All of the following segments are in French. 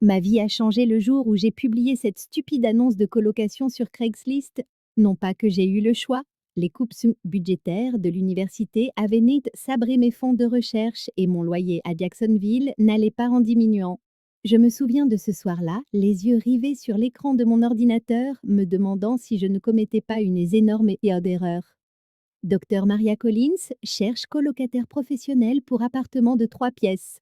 Ma vie a changé le jour où j'ai publié cette stupide annonce de colocation sur Craigslist. Non pas que j'ai eu le choix. Les coupes budgétaires de l'université avaient net sabré mes fonds de recherche et mon loyer à Jacksonville n'allait pas en diminuant. Je me souviens de ce soir-là, les yeux rivés sur l'écran de mon ordinateur, me demandant si je ne commettais pas une énorme erreur. Docteur Maria Collins cherche colocataire professionnel pour appartement de 3 pièces.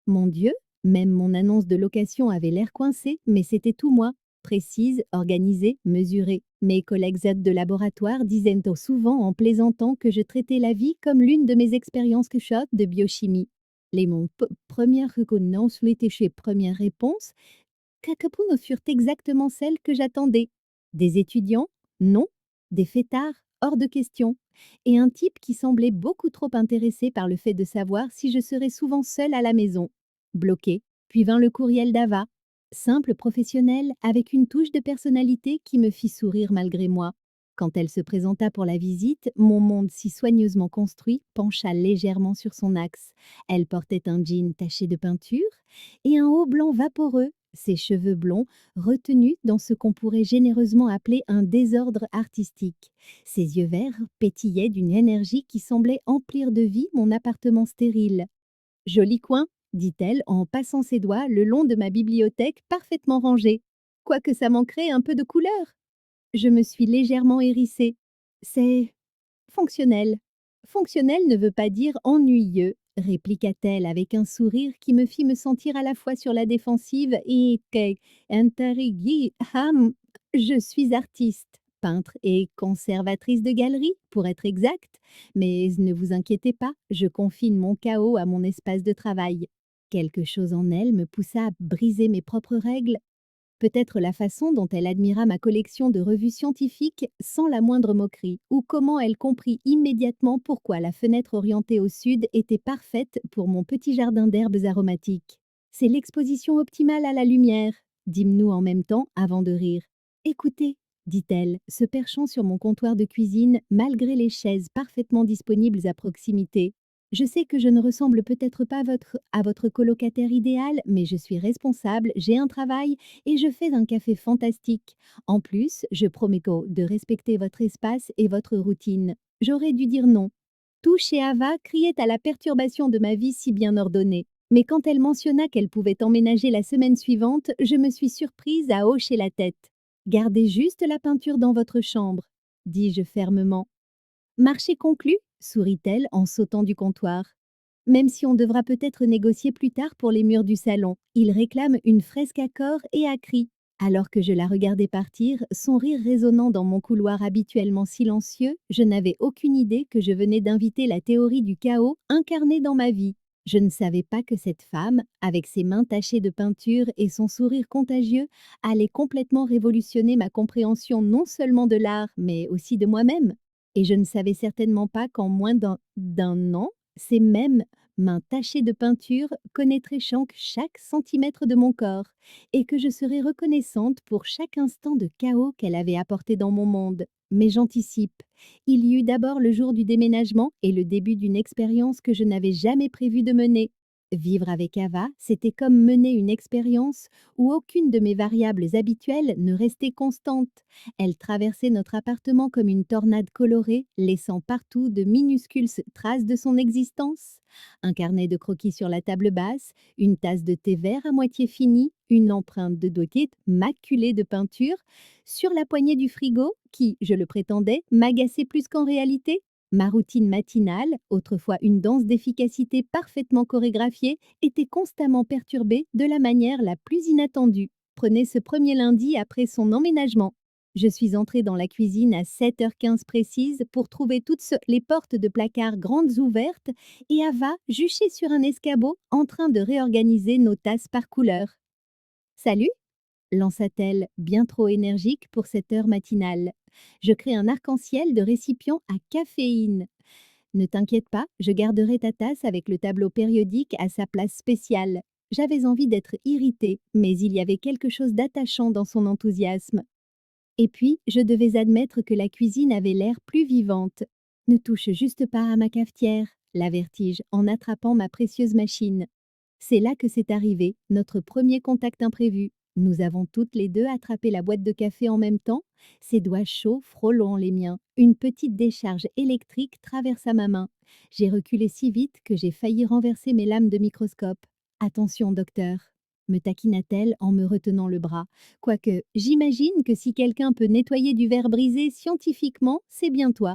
Mon Dieu, même mon annonce de location avait l'air coincée, mais c'était tout moi. Précise, organisée, mesurée. Mes collègues aides de laboratoire disaient souvent en plaisantant que je traitais la vie comme l'une de mes expériences que shot de biochimie. Les mon première reconnaissance l'été chez première réponse, Kakapuno furent exactement celles que j'attendais. Des étudiants? Non. Des fêtards? Hors de question. Et un type qui semblait beaucoup trop intéressé par le fait de savoir si je serais souvent seule à la maison. Bloqué. Puis vint le courriel d'Ava. Simple professionnel avec une touche de personnalité qui me fit sourire malgré moi. Quand elle se présenta pour la visite, mon monde si soigneusement construit pencha légèrement sur son axe. Elle portait un jean taché de peinture et un haut blanc vaporeux, ses cheveux blonds retenus dans ce qu'on pourrait généreusement appeler un désordre artistique. Ses yeux verts pétillaient d'une énergie qui semblait emplir de vie mon appartement stérile. Joli coin, dit-elle en passant ses doigts le long de ma bibliothèque parfaitement rangée. Quoique ça manquerait un peu de couleur. Je me suis légèrement hérissée. C'est fonctionnel. Fonctionnel ne veut pas dire ennuyeux, répliqua-t-elle avec un sourire qui me fit me sentir à la fois sur la défensive et intriguée. Je suis artiste, peintre et conservatrice de galerie, pour être exact. Mais ne vous inquiétez pas, je confine mon chaos à mon espace de travail. Quelque chose en elle me poussa à briser mes propres règles. Peut-être la façon dont elle admira ma collection de revues scientifiques sans la moindre moquerie, ou comment elle comprit immédiatement pourquoi la fenêtre orientée au sud était parfaite pour mon petit jardin d'herbes aromatiques. C'est l'exposition optimale à la lumière, dîmes-nous en même temps avant de rire. Écoutez, dit-elle, se perchant sur mon comptoir de cuisine malgré les chaises parfaitement disponibles à proximité. Je sais que je ne ressemble peut-être pas à votre colocataire idéal, mais je suis responsable, j'ai un travail et je fais un café fantastique. En plus, je promets de respecter votre espace et votre routine. J'aurais dû dire non. Tout chez Ava criait à la perturbation de ma vie si bien ordonnée. Mais quand elle mentionna qu'elle pouvait emménager la semaine suivante, je me suis surprise à hocher la tête. Gardez juste la peinture dans votre chambre, dis-je fermement. Marché conclu, sourit-elle en sautant du comptoir. Même si on devra peut-être négocier plus tard pour les murs du salon, il réclame une fresque à corps et à cris. Alors que je la regardais partir, son rire résonnant dans mon couloir habituellement silencieux, je n'avais aucune idée que je venais d'inviter la théorie du chaos incarnée dans ma vie. Je ne savais pas que cette femme, avec ses mains tachées de peinture et son sourire contagieux, allait complètement révolutionner ma compréhension non seulement de l'art, mais aussi de moi-même. Et je ne savais certainement pas qu'en moins d'un an, ces mêmes mains tachées de peinture connaîtraient chaque centimètre de mon corps, et que je serais reconnaissante pour chaque instant de chaos qu'elle avait apporté dans mon monde. Mais j'anticipe. Il y eut d'abord le jour du déménagement et le début d'une expérience que je n'avais jamais prévu de mener. Vivre avec Ava, c'était comme mener une expérience où aucune de mes variables habituelles ne restait constante. Elle traversait notre appartement comme une tornade colorée, laissant partout de minuscules traces de son existence. Un carnet de croquis sur la table basse, une tasse de thé vert à moitié finie, une empreinte de doigt maculée de peinture, sur la poignée du frigo, qui, je le prétendais, m'agaçait plus qu'en réalité. Ma routine matinale, autrefois une danse d'efficacité parfaitement chorégraphiée, était constamment perturbée de la manière la plus inattendue. Prenez ce premier lundi après son emménagement. Je suis entrée dans la cuisine à 7h15 précise pour trouver les portes de placard grandes ouvertes et Ava juchée sur un escabeau en train de réorganiser nos tasses par couleur. Salut, lança-t-elle, bien trop énergique pour cette heure matinale. Je crée un arc-en-ciel de récipients à caféine. Ne t'inquiète pas, je garderai ta tasse avec le tableau périodique à sa place spéciale. J'avais envie d'être irritée, mais il y avait quelque chose d'attachant dans son enthousiasme. Et puis, je devais admettre que la cuisine avait l'air plus vivante. Ne touche juste pas à ma cafetière, l'avertis-je en attrapant ma précieuse machine. C'est là que c'est arrivé, notre premier contact imprévu. Nous avons toutes les deux attrapé la boîte de café en même temps, ses doigts chauds frôlant les miens. Une petite décharge électrique traversa ma main. J'ai reculé si vite que j'ai failli renverser mes lames de microscope. Attention, docteur, me taquina-t-elle en me retenant le bras. Quoique, j'imagine que si quelqu'un peut nettoyer du verre brisé scientifiquement, c'est bien toi.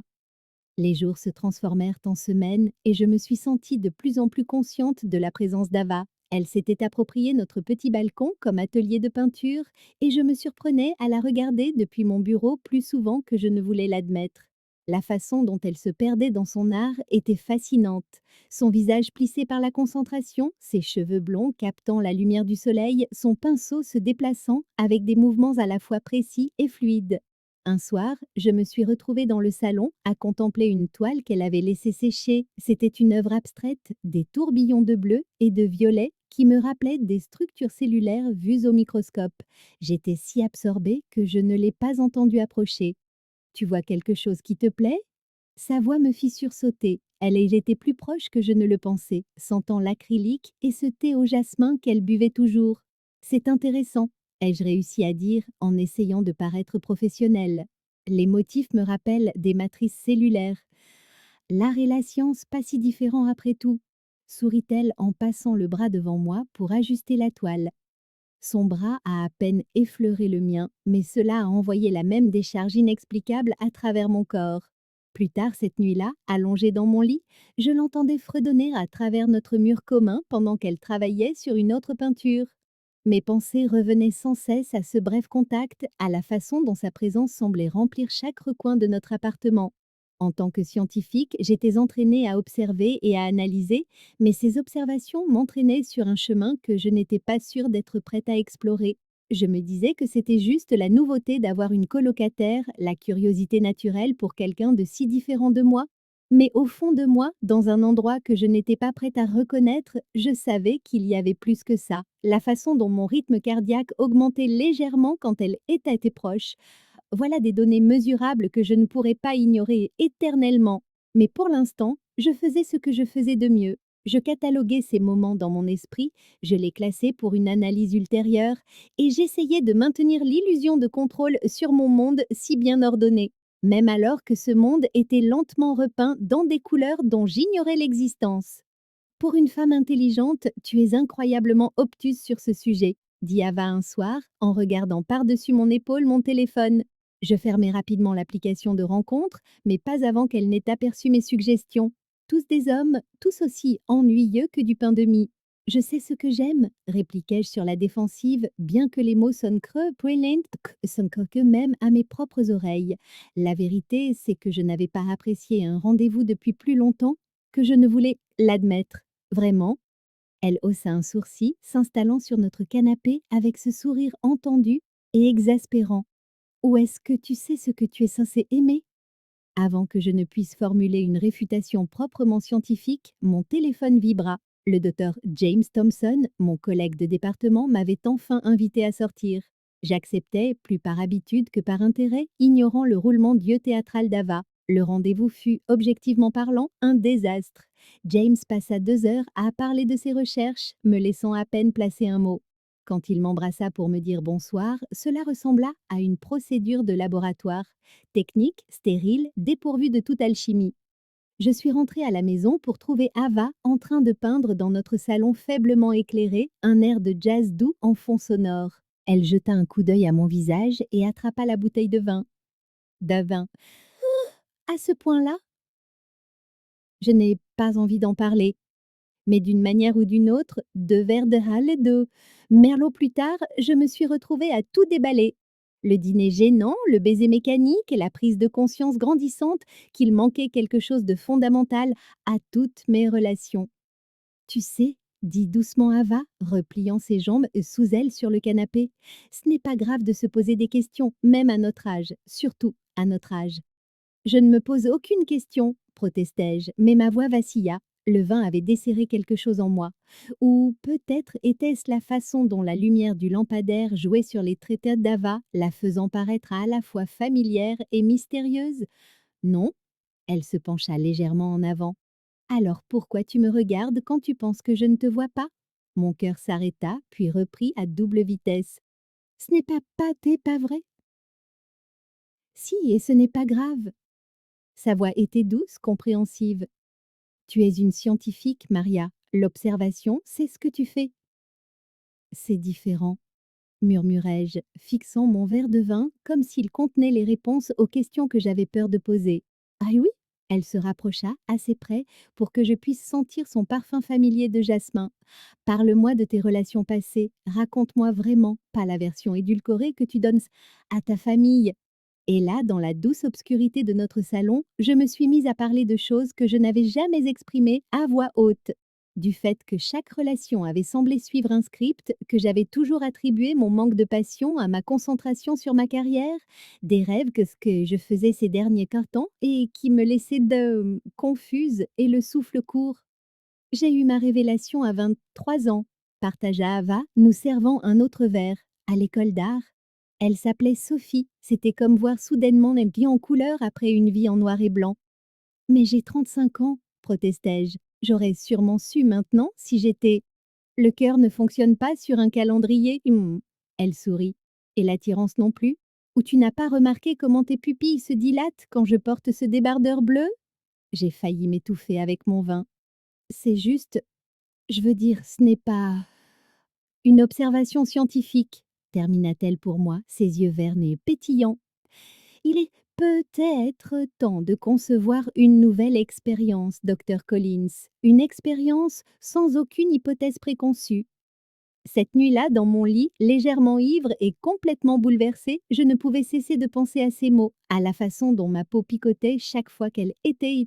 Les jours se transformèrent en semaines et je me suis sentie de plus en plus consciente de la présence d'Ava. Elle s'était approprié notre petit balcon comme atelier de peinture et je me surprenais à la regarder depuis mon bureau plus souvent que je ne voulais l'admettre. La façon dont elle se perdait dans son art était fascinante. Son visage plissé par la concentration, ses cheveux blonds captant la lumière du soleil, son pinceau se déplaçant avec des mouvements à la fois précis et fluides. Un soir, je me suis retrouvée dans le salon à contempler une toile qu'elle avait laissée sécher. C'était une œuvre abstraite, des tourbillons de bleu et de violet qui me rappelaient des structures cellulaires vues au microscope. J'étais si absorbée que je ne l'ai pas entendue approcher. Tu vois quelque chose qui te plaît? Sa voix me fit sursauter. Elle était plus proche que je ne le pensais, sentant l'acrylique et ce thé au jasmin qu'elle buvait toujours. C'est intéressant, ai-je réussi à dire en essayant de paraître professionnelle. Les motifs me rappellent des matrices cellulaires. L'art et la science, pas si différents après tout, sourit-elle en passant le bras devant moi pour ajuster la toile. Son bras a à peine effleuré le mien, mais cela a envoyé la même décharge inexplicable à travers mon corps. Plus tard cette nuit-là, allongée dans mon lit, je l'entendais fredonner à travers notre mur commun pendant qu'elle travaillait sur une autre peinture. Mes pensées revenaient sans cesse à ce bref contact, à la façon dont sa présence semblait remplir chaque recoin de notre appartement. En tant que scientifique, j'étais entraînée à observer et à analyser, mais ces observations m'entraînaient sur un chemin que je n'étais pas sûre d'être prête à explorer. Je me disais que c'était juste la nouveauté d'avoir une colocataire, la curiosité naturelle pour quelqu'un de si différent de moi. Mais au fond de moi, dans un endroit que je n'étais pas prête à reconnaître, je savais qu'il y avait plus que ça. La façon dont mon rythme cardiaque augmentait légèrement quand elle était proche. Voilà des données mesurables que je ne pourrais pas ignorer éternellement. Mais pour l'instant, je faisais ce que je faisais de mieux. Je cataloguais ces moments dans mon esprit, je les classais pour une analyse ultérieure, et j'essayais de maintenir l'illusion de contrôle sur mon monde si bien ordonné, même alors que ce monde était lentement repeint dans des couleurs dont j'ignorais l'existence. Pour une femme intelligente, tu es incroyablement obtuse sur ce sujet, dit Ava un soir, en regardant par-dessus mon épaule mon téléphone. Je fermai rapidement l'application de rencontre, mais pas avant qu'elle n'ait aperçu mes suggestions. Tous des hommes, tous aussi ennuyeux que du pain de mie. Je sais ce que j'aime, répliquai-je sur la défensive, bien que les mots sonnent creux, brilliant, sonnent que même à mes propres oreilles. La vérité, c'est que je n'avais pas apprécié un rendez-vous depuis plus longtemps que je ne voulais l'admettre. Vraiment? Elle haussa un sourcil, s'installant sur notre canapé avec ce sourire entendu et exaspérant. Ou est-ce que tu sais ce que tu es censé aimer? Avant que je ne puisse formuler une réfutation proprement scientifique, mon téléphone vibra. Le docteur James Thompson, mon collègue de département, m'avait enfin invité à sortir. J'acceptais, plus par habitude que par intérêt, ignorant le roulement d'yeux théâtral d'Ava. Le rendez-vous fut, objectivement parlant, un désastre. James passa 2 heures à parler de ses recherches, me laissant à peine placer un mot. Quand il m'embrassa pour me dire bonsoir, cela ressembla à une procédure de laboratoire, technique, stérile, dépourvue de toute alchimie. Je suis rentrée à la maison pour trouver Ava en train de peindre dans notre salon faiblement éclairé un air de jazz doux en fond sonore. Elle jeta un coup d'œil à mon visage et attrapa la bouteille de vin. D'avin. À ce point-là, je n'ai pas envie d'en parler. Mais d'une manière ou d'une autre, 2 verres de Halle et de Merlot plus tard, je me suis retrouvée à tout déballer. Le dîner gênant, le baiser mécanique et la prise de conscience grandissante qu'il manquait quelque chose de fondamental à toutes mes relations. Tu sais, dit doucement Ava, repliant ses jambes sous elle sur le canapé, ce n'est pas grave de se poser des questions, même à notre âge, surtout à notre âge. Je ne me pose aucune question, protestai-je, mais ma voix vacilla. Le vin avait desserré quelque chose en moi. Ou peut-être était-ce la façon dont la lumière du lampadaire jouait sur les traits d'Ava, la faisant paraître à la fois familière et mystérieuse. Non, elle se pencha légèrement en avant. Alors pourquoi tu me regardes quand tu penses que je ne te vois pas? Mon cœur s'arrêta, puis reprit à double vitesse. Ce n'est pas vrai? Si, et ce n'est pas grave. Sa voix était douce, compréhensive. Tu es une scientifique, Maria. L'observation, c'est ce que tu fais. C'est différent, murmurai-je, fixant mon verre de vin comme s'il contenait les réponses aux questions que j'avais peur de poser. Ah oui? Elle se rapprocha assez près pour que je puisse sentir son parfum familier de jasmin. Parle-moi de tes relations passées, raconte-moi vraiment, pas la version édulcorée que tu donnes à ta famille. Et là, dans la douce obscurité de notre salon, je me suis mise à parler de choses que je n'avais jamais exprimées à voix haute. Du fait que chaque relation avait semblé suivre un script, que j'avais toujours attribué mon manque de passion à ma concentration sur ma carrière, des rêves que ce que je faisais ces derniers 15 ans et qui me laissaient confuse et le souffle court. J'ai eu ma révélation à 23 ans, partagea Ava, nous servant un autre verre, à l'école d'art. Elle s'appelait Sophie, c'était comme voir soudainement une vie en couleur après une vie en noir et blanc. Mais j'ai 35 ans, protestai-je. J'aurais sûrement su maintenant si j'étais. Le cœur ne fonctionne pas sur un calendrier. Elle sourit. Et l'attirance non plus? Ou tu n'as pas remarqué comment tes pupilles se dilatent quand je porte ce débardeur bleu? J'ai failli m'étouffer avec mon vin. C'est juste, je veux dire, ce n'est pas une observation scientifique, termina-t-elle pour moi, ses yeux verts et pétillants. Il est peut-être temps de concevoir une nouvelle expérience, docteur Collins, une expérience sans aucune hypothèse préconçue. Cette nuit-là, dans mon lit, légèrement ivre et complètement bouleversée, je ne pouvais cesser de penser à ces mots, à la façon dont ma peau picotait chaque fois qu'elle était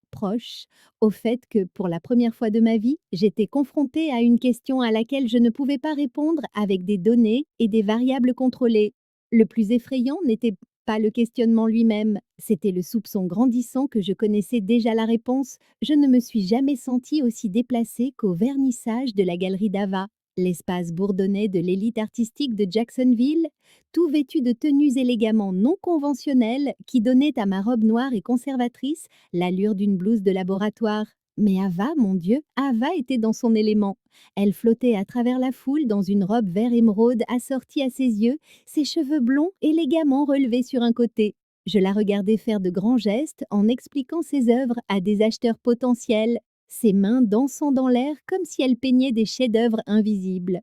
proche, au fait que, pour la première fois de ma vie, j'étais confrontée à une question à laquelle je ne pouvais pas répondre avec des données et des variables contrôlées. Le plus effrayant n'était pas le questionnement lui-même, c'était le soupçon grandissant que je connaissais déjà la réponse. Je ne me suis jamais sentie aussi déplacée qu'au vernissage de la galerie d'Ava. L'espace bourdonnait de l'élite artistique de Jacksonville, tout vêtu de tenues élégamment non conventionnelles qui donnaient à ma robe noire et conservatrice l'allure d'une blouse de laboratoire. Mais Ava, mon Dieu, Ava était dans son élément. Elle flottait à travers la foule dans une robe vert émeraude assortie à ses yeux, ses cheveux blonds élégamment relevés sur un côté. Je la regardais faire de grands gestes en expliquant ses œuvres à des acheteurs potentiels, ses mains dansant dans l'air comme si elle peignait des chefs-d'œuvre invisibles.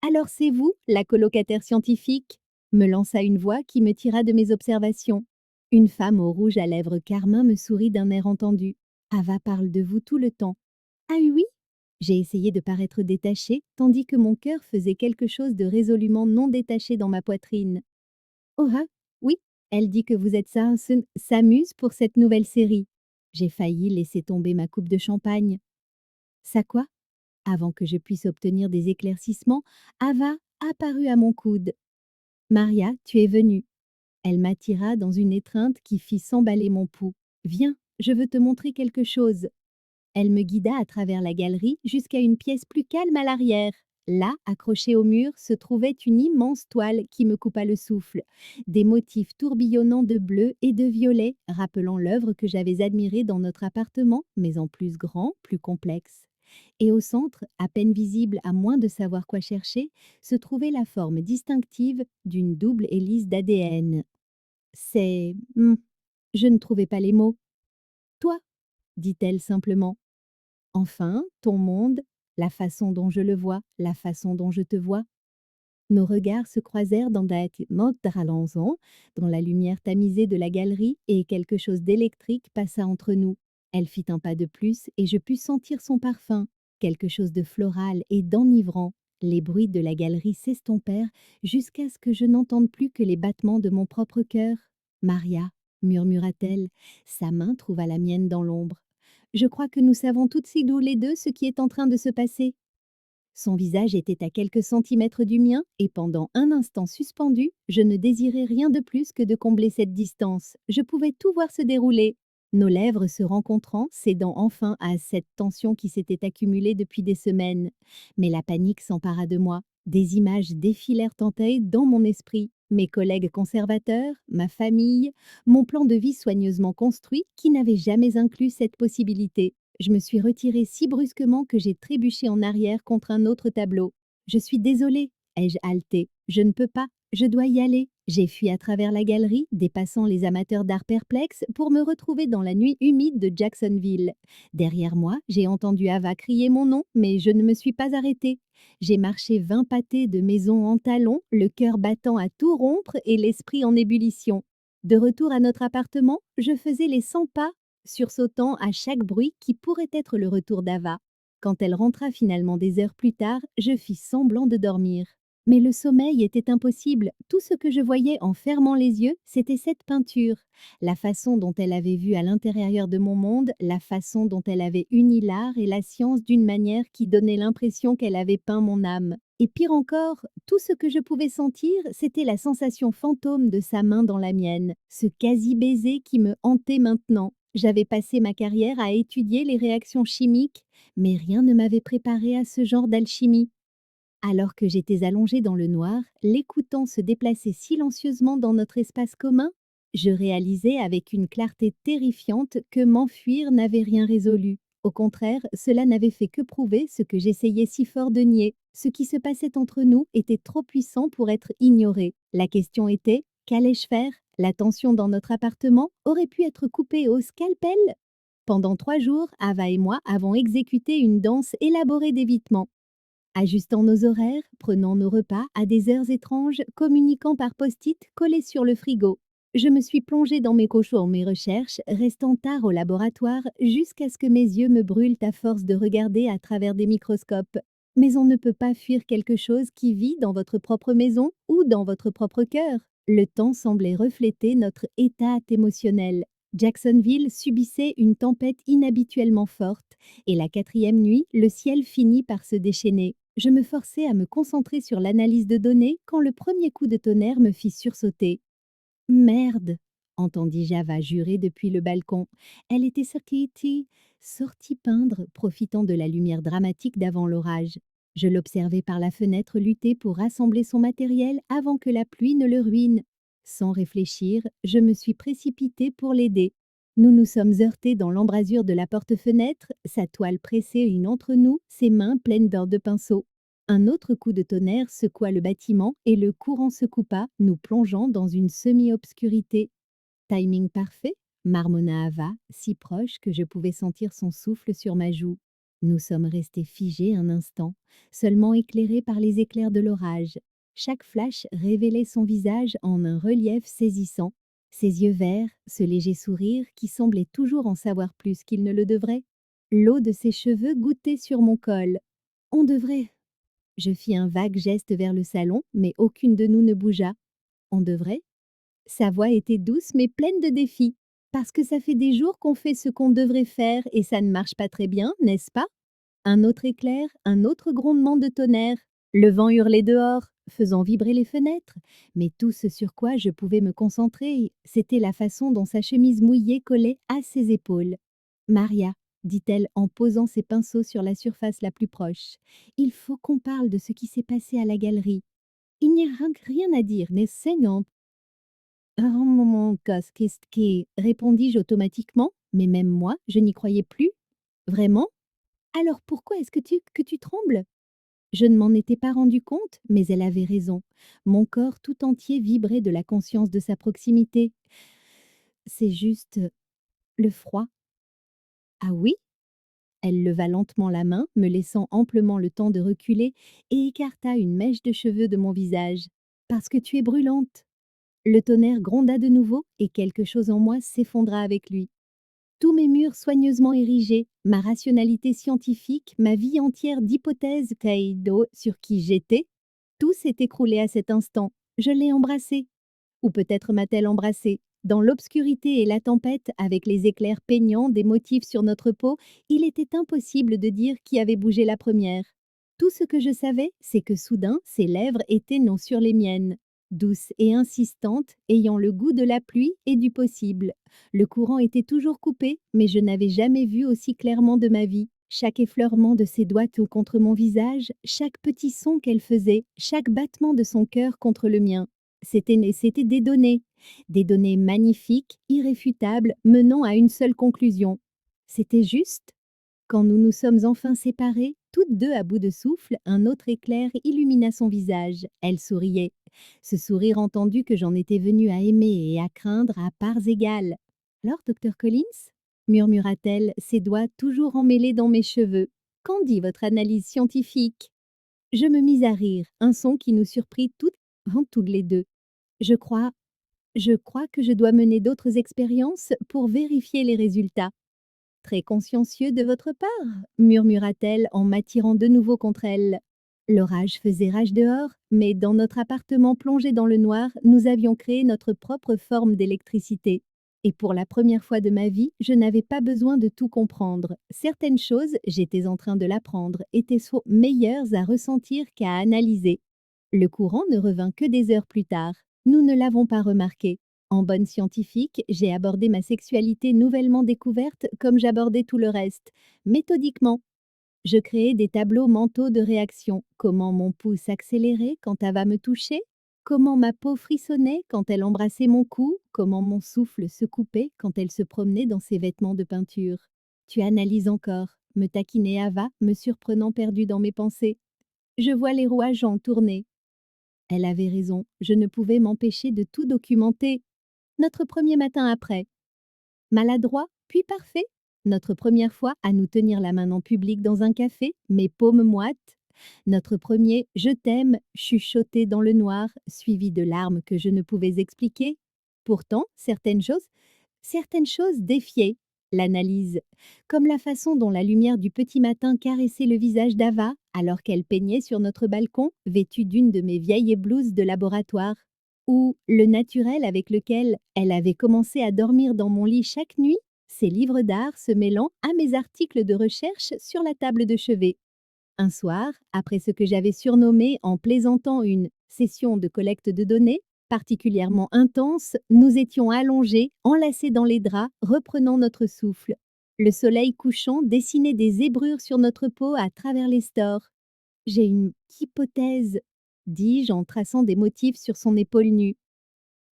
Alors c'est vous, la colocataire scientifique? Me lança une voix qui me tira de mes observations. Une femme au rouge à lèvres carmin me sourit d'un air entendu. Ava parle de vous tout le temps. Ah oui? J'ai essayé de paraître détachée, tandis que mon cœur faisait quelque chose de résolument non détaché dans ma poitrine. Oh ah, oui, elle dit que vous êtes s'amuse pour cette nouvelle série. J'ai failli laisser tomber ma coupe de champagne. Ça quoi? Avant que je puisse obtenir des éclaircissements, Ava apparut à mon coude. Maria, tu es venue. Elle m'attira dans une étreinte qui fit s'emballer mon pouls. Viens, je veux te montrer quelque chose. Elle me guida à travers la galerie jusqu'à une pièce plus calme à l'arrière. Là, accrochée au mur, se trouvait une immense toile qui me coupa le souffle. Des motifs tourbillonnants de bleu et de violet, rappelant l'œuvre que j'avais admirée dans notre appartement, mais en plus grand, plus complexe. Et au centre, à peine visible à moins de savoir quoi chercher, se trouvait la forme distinctive d'une double hélice d'ADN. C'est... je ne trouvais pas les mots. Toi, dit-elle simplement. Enfin, ton monde, la façon dont je le vois, la façon dont je te vois. Nos regards se croisèrent dans la lumière tamisée de la galerie et quelque chose d'électrique passa entre nous. Elle fit un pas de plus et je pus sentir son parfum, quelque chose de floral et d'enivrant. Les bruits de la galerie s'estompèrent jusqu'à ce que je n'entende plus que les battements de mon propre cœur. Maria, murmura-t-elle, sa main trouva la mienne dans l'ombre. Je crois que nous savons toutes tous les deux ce qui est en train de se passer. Son visage était à quelques centimètres du mien et pendant un instant suspendu, je ne désirais rien de plus que de combler cette distance. Je pouvais tout voir se dérouler. Nos lèvres se rencontrant, cédant enfin à cette tension qui s'était accumulée depuis des semaines. Mais la panique s'empara de moi. Des images défilèrent en tête dans mon esprit. Mes collègues conservateurs, ma famille, mon plan de vie soigneusement construit qui n'avait jamais inclus cette possibilité. Je me suis retirée si brusquement que j'ai trébuché en arrière contre un autre tableau. Je suis désolée, ai-je haleté. Je ne peux pas, je dois y aller. J'ai fui à travers la galerie, dépassant les amateurs d'art perplexes, pour me retrouver dans la nuit humide de Jacksonville. Derrière moi, j'ai entendu Ava crier mon nom, mais je ne me suis pas arrêtée. J'ai marché 20 pâtés de maison en talons, le cœur battant à tout rompre et l'esprit en ébullition. De retour à notre appartement, je faisais les 100 pas, sursautant à chaque bruit qui pourrait être le retour d'Ava. Quand elle rentra finalement des heures plus tard, je fis semblant de dormir. Mais le sommeil était impossible. Tout ce que je voyais en fermant les yeux, c'était cette peinture. La façon dont elle avait vu à l'intérieur de mon monde, la façon dont elle avait uni l'art et la science d'une manière qui donnait l'impression qu'elle avait peint mon âme. Et pire encore, tout ce que je pouvais sentir, c'était la sensation fantôme de sa main dans la mienne, ce quasi-baiser qui me hantait maintenant. J'avais passé ma carrière à étudier les réactions chimiques, mais rien ne m'avait préparé à ce genre d'alchimie. Alors que j'étais allongée dans le noir, l'écoutant se déplacer silencieusement dans notre espace commun, je réalisais avec une clarté terrifiante que m'enfuir n'avait rien résolu. Au contraire, cela n'avait fait que prouver ce que j'essayais si fort de nier. Ce qui se passait entre nous était trop puissant pour être ignoré. La question était, qu'allais-je faire? La tension dans notre appartement aurait pu être coupée au scalpel? Pendant 3 jours, Ava et moi avons exécuté une danse élaborée d'évitement. Ajustant nos horaires, prenant nos repas à des heures étranges, communiquant par post-it collés sur le frigo. Je me suis plongée dans mes cochons, mes recherches, restant tard au laboratoire jusqu'à ce que mes yeux me brûlent à force de regarder à travers des microscopes. Mais on ne peut pas fuir quelque chose qui vit dans votre propre maison ou dans votre propre cœur. Le temps semblait refléter notre état émotionnel. Jacksonville subissait une tempête inhabituellement forte, et la 4e nuit, le ciel finit par se déchaîner. Je me forçais à me concentrer sur l'analyse de données quand le premier coup de tonnerre me fit sursauter. Merde, entendis Java jurer depuis le balcon. Elle était sortie peindre, profitant de la lumière dramatique d'avant l'orage. Je l'observais par la fenêtre lutter pour rassembler son matériel avant que la pluie ne le ruine. Sans réfléchir, je me suis précipitée pour l'aider. Nous nous sommes heurtés dans l'embrasure de la porte-fenêtre, sa toile pressée une entre nous, ses mains pleines d'or de pinceau. Un autre coup de tonnerre secoua le bâtiment et le courant se coupa, nous plongeant dans une semi-obscurité. Timing parfait, marmonna Ava, si proche que je pouvais sentir son souffle sur ma joue. Nous sommes restés figés un instant, seulement éclairés par les éclairs de l'orage. Chaque flash révélait son visage en un relief saisissant. Ses yeux verts, ce léger sourire qui semblait toujours en savoir plus qu'il ne le devrait. L'eau de ses cheveux gouttait sur mon col. On devrait. Je fis un vague geste vers le salon, mais aucune de nous ne bougea. On devrait. Sa voix était douce mais pleine de défis. Parce que ça fait des jours qu'on fait ce qu'on devrait faire et ça ne marche pas très bien, n'est-ce pas? Un autre éclair, un autre grondement de tonnerre. Le vent hurlait dehors, faisant vibrer les fenêtres. Mais tout ce sur quoi je pouvais me concentrer, c'était la façon dont sa chemise mouillée collait à ses épaules. Maria, dit-elle en posant ses pinceaux sur la surface la plus proche, il faut qu'on parle de ce qui s'est passé à la galerie. Il n'y a rien à dire, n'est-ce non? Qui répondis-je automatiquement, mais même moi, je n'y croyais plus. Vraiment? Alors pourquoi est-ce que tu trembles? Je ne m'en étais pas rendu compte, mais elle avait raison. Mon corps tout entier vibrait de la conscience de sa proximité. C'est juste le froid. Ah oui? Elle leva lentement la main, me laissant amplement le temps de reculer, et écarta une mèche de cheveux de mon visage. Parce que tu es brûlante. Le tonnerre gronda de nouveau, et quelque chose en moi s'effondra avec lui. Tous mes murs soigneusement érigés, ma rationalité scientifique, ma vie entière d'hypothèses Kaido sur qui j'étais, tout s'est écroulé à cet instant. Je l'ai embrassé. Ou peut-être m'a-t-elle embrassé. Dans l'obscurité et la tempête, avec les éclairs peignants des motifs sur notre peau, il était impossible de dire qui avait bougé la première. Tout ce que je savais, c'est que soudain, ses lèvres étaient non sur les miennes, douces et insistantes, ayant le goût de la pluie et du possible. Le courant était toujours coupé, mais je n'avais jamais vu aussi clairement de ma vie. Chaque effleurement de ses doigts tout contre mon visage, chaque petit son qu'elle faisait, chaque battement de son cœur contre le mien. C'était des données magnifiques, irréfutables, menant à une seule conclusion. C'était juste. Quand nous nous sommes enfin séparés, toutes deux à bout de souffle, un autre éclair illumina son visage. Elle souriait. Ce sourire entendu que j'en étais venue à aimer et à craindre à parts égales. Alors, docteur Collins murmura-t-elle, ses doigts toujours emmêlés dans mes cheveux. Qu'en dit votre analyse scientifique? Je me mis à rire, un son qui nous surprit toutes les deux. Je crois, je crois que je dois mener d'autres expériences pour vérifier les résultats. Très consciencieux de votre part, murmura-t-elle en m'attirant de nouveau contre elle. L'orage faisait rage dehors, mais dans notre appartement plongé dans le noir, nous avions créé notre propre forme d'électricité. Et pour la première fois de ma vie, je n'avais pas besoin de tout comprendre. Certaines choses, j'étais en train de l'apprendre, étaient meilleures à ressentir qu'à analyser. Le courant ne revint que des heures plus tard. Nous ne l'avons pas remarqué. En bonne scientifique, j'ai abordé ma sexualité nouvellement découverte comme j'abordais tout le reste, méthodiquement. Je créais des tableaux mentaux de réaction. Comment mon pouce accélérait quand Ava me touchait, comment ma peau frissonnait quand elle embrassait mon cou, comment mon souffle se coupait quand elle se promenait dans ses vêtements de peinture. Tu analyses encore, me taquinait Ava, me surprenant perdue dans mes pensées. Je vois les rouages en tourner. Elle avait raison, je ne pouvais m'empêcher de tout documenter. Notre premier matin après. Maladroit, puis parfait. Notre première fois à nous tenir la main en public dans un café, mes paumes moites. Notre premier « je t'aime » chuchoté dans le noir, suivi de larmes que je ne pouvais expliquer. Pourtant, certaines choses défiaient l'analyse, comme la façon dont la lumière du petit matin caressait le visage d'Ava alors qu'elle peignait sur notre balcon, vêtue d'une de mes vieilles blouses de laboratoire, ou le naturel avec lequel elle avait commencé à dormir dans mon lit chaque nuit, ses livres d'art se mêlant à mes articles de recherche sur la table de chevet. Un soir, après ce que j'avais surnommé en plaisantant une session de collecte de données, particulièrement intense, nous étions allongés, enlacés dans les draps, reprenant notre souffle. Le soleil couchant dessinait des zébrures sur notre peau à travers les stores. J'ai une hypothèse, dis-je en traçant des motifs sur son épaule nue.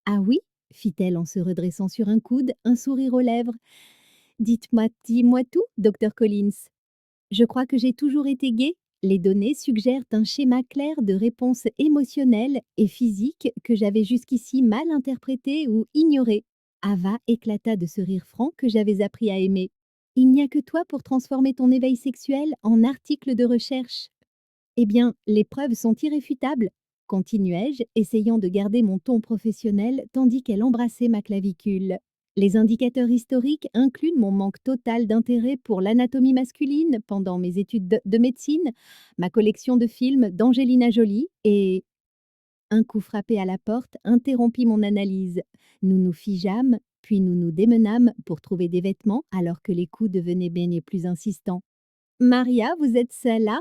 Ah oui, fit-elle en se redressant sur un coude, un sourire aux lèvres. Dis-moi tout, docteur Collins. Je crois que j'ai toujours été gaie. Les données suggèrent un schéma clair de réponse émotionnelle et physique que j'avais jusqu'ici mal interprété ou ignoré. Ava éclata de ce rire franc que j'avais appris à aimer. Il n'y a que toi pour transformer ton éveil sexuel en article de recherche. Eh bien, les preuves sont irréfutables, continuai-je, essayant de garder mon ton professionnel tandis qu'elle embrassait ma clavicule. Les indicateurs historiques incluent mon manque total d'intérêt pour l'anatomie masculine pendant mes études de médecine, ma collection de films d'Angelina Jolie et... Un coup frappé à la porte interrompit mon analyse. Nous nous figeâmes, puis nous nous démenâmes pour trouver des vêtements alors que les coups devenaient bien plus insistants. Maria, vous êtes seule là?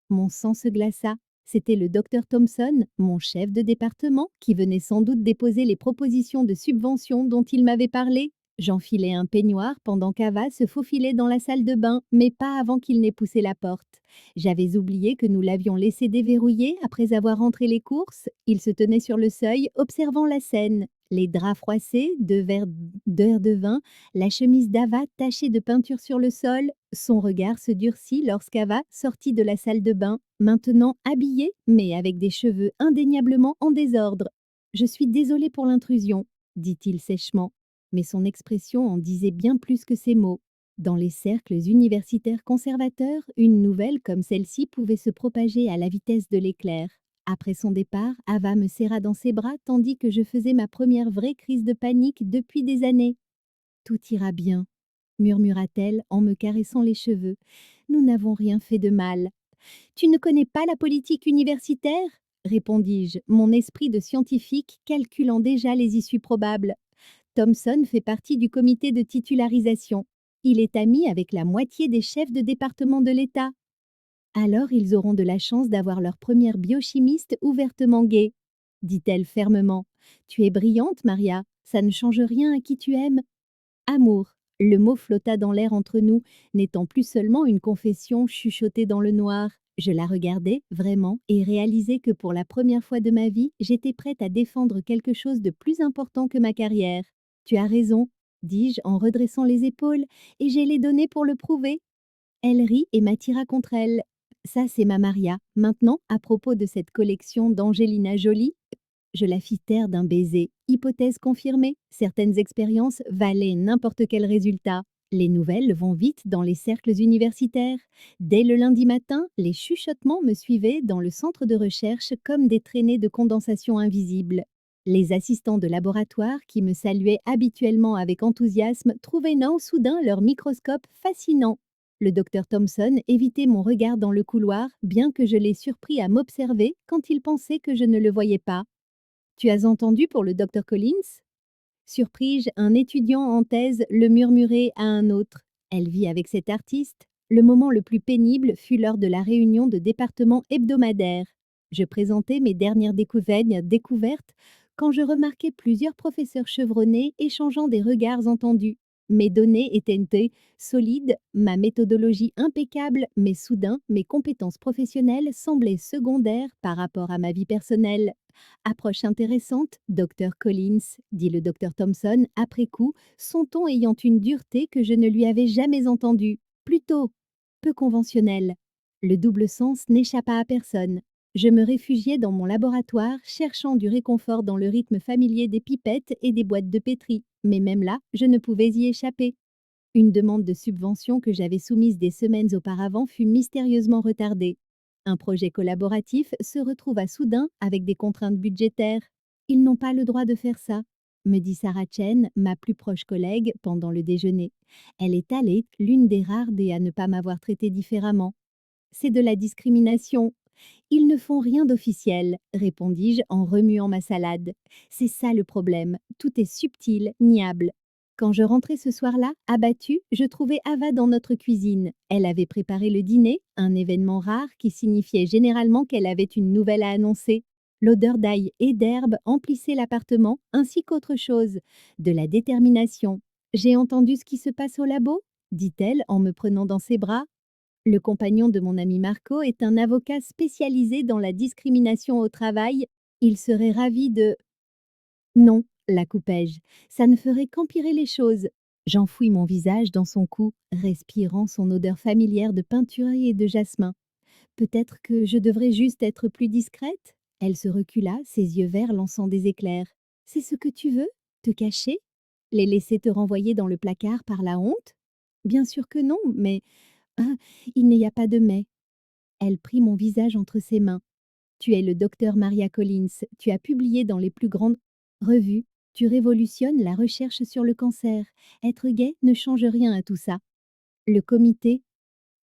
Mon sang se glaça. C'était le docteur Thompson, mon chef de département, qui venait sans doute déposer les propositions de subvention dont il m'avait parlé. J'enfilai un peignoir pendant qu'Ava se faufilait dans la salle de bain, mais pas avant qu'il n'ait poussé la porte. J'avais oublié que nous l'avions laissé déverrouiller après avoir rentré les courses. Il se tenait sur le seuil, observant la scène. Les draps froissés, deux verres de vin, la chemise d'Ava tachée de peinture sur le sol. Son regard se durcit lorsqu'Ava sortit de la salle de bain, maintenant habillée, mais avec des cheveux indéniablement en désordre. « Je suis désolée pour l'intrusion », dit-il sèchement, mais son expression en disait bien plus que ses mots. Dans les cercles universitaires conservateurs, une nouvelle comme celle-ci pouvait se propager à la vitesse de l'éclair. Après son départ, Ava me serra dans ses bras tandis que je faisais ma première vraie crise de panique depuis des années. « Tout ira bien », murmura-t-elle en me caressant les cheveux. « Nous n'avons rien fait de mal. »« Tu ne connais pas la politique universitaire ?» répondis-je, mon esprit de scientifique calculant déjà les issues probables. Thomson fait partie du comité de titularisation. Il est ami avec la moitié des chefs de département de l'État. Alors ils auront de la chance d'avoir leur première biochimiste ouvertement gay, dit-elle fermement. Tu es brillante, Maria, ça ne change rien à qui tu aimes. Amour, le mot flotta dans l'air entre nous, n'étant plus seulement une confession chuchotée dans le noir. Je la regardais, vraiment, et réalisais que pour la première fois de ma vie, j'étais prête à défendre quelque chose de plus important que ma carrière. Tu as raison, dis-je en redressant les épaules, et j'ai les données pour le prouver. Elle rit et m'attira contre elle. Ça, c'est ma Maria. Maintenant, à propos de cette collection d'Angelina Jolie, je la fis taire d'un baiser. Hypothèse confirmée, certaines expériences valaient n'importe quel résultat. Les nouvelles vont vite dans les cercles universitaires. Dès le lundi matin, les chuchotements me suivaient dans le centre de recherche comme des traînées de condensation invisibles. Les assistants de laboratoire qui me saluaient habituellement avec enthousiasme trouvaient non soudain leur microscope fascinant. Le docteur Thomson évitait mon regard dans le couloir, bien que je l'ai surpris à m'observer quand il pensait que je ne le voyais pas. Tu as entendu pour le docteur Collins? Surpris-je, un étudiant en thèse le murmurait à un autre. Elle vit avec cet artiste. Le moment le plus pénible fut lors de la réunion de département hebdomadaire. Je présentais mes dernières découvertes quand je remarquai plusieurs professeurs chevronnés échangeant des regards entendus. Mes données étaient solides, ma méthodologie impeccable, mais soudain, mes compétences professionnelles semblaient secondaires par rapport à ma vie personnelle. Approche intéressante, docteur Collins, dit le docteur Thomson après coup, son ton ayant une dureté que je ne lui avais jamais entendue. Plutôt peu conventionnelle. Le double sens n'échappa à personne. Je me réfugiai dans mon laboratoire, cherchant du réconfort dans le rythme familier des pipettes et des boîtes de pétri. Mais même là, je ne pouvais y échapper. Une demande de subvention que j'avais soumise des semaines auparavant fut mystérieusement retardée. Un projet collaboratif se retrouva soudain avec des contraintes budgétaires. Ils n'ont pas le droit de faire ça, me dit Sarah Chen, ma plus proche collègue, pendant le déjeuner. Elle est allée, l'une des rares à ne pas m'avoir traité différemment. C'est de la discrimination. Ils ne font rien d'officiel, répondis-je en remuant ma salade. C'est ça le problème, tout est subtil, niable. Quand je rentrai ce soir-là, abattue, je trouvais Ava dans notre cuisine. Elle avait préparé le dîner, un événement rare qui signifiait généralement qu'elle avait une nouvelle à annoncer. L'odeur d'ail et d'herbe emplissait l'appartement, ainsi qu'autre chose, de la détermination. J'ai entendu ce qui se passe au labo, dit-elle en me prenant dans ses bras. Le compagnon de mon ami Marco est un avocat spécialisé dans la discrimination au travail. Il serait ravi de... Non, la coupai-je, ça ne ferait qu'empirer les choses. J'enfouis mon visage dans son cou, respirant son odeur familière de peinture et de jasmin. Peut-être que je devrais juste être plus discrète? Elle se recula, ses yeux verts lançant des éclairs. C'est ce que tu veux? Te cacher? Les laisser te renvoyer dans le placard par la honte? Bien sûr que non, mais ah, il n'y a pas de mais. Elle prit mon visage entre ses mains. Tu es le docteur Maria Collins, tu as publié dans les plus grandes revues, tu révolutionnes la recherche sur le cancer. Être gay ne change rien à tout ça. Le comité,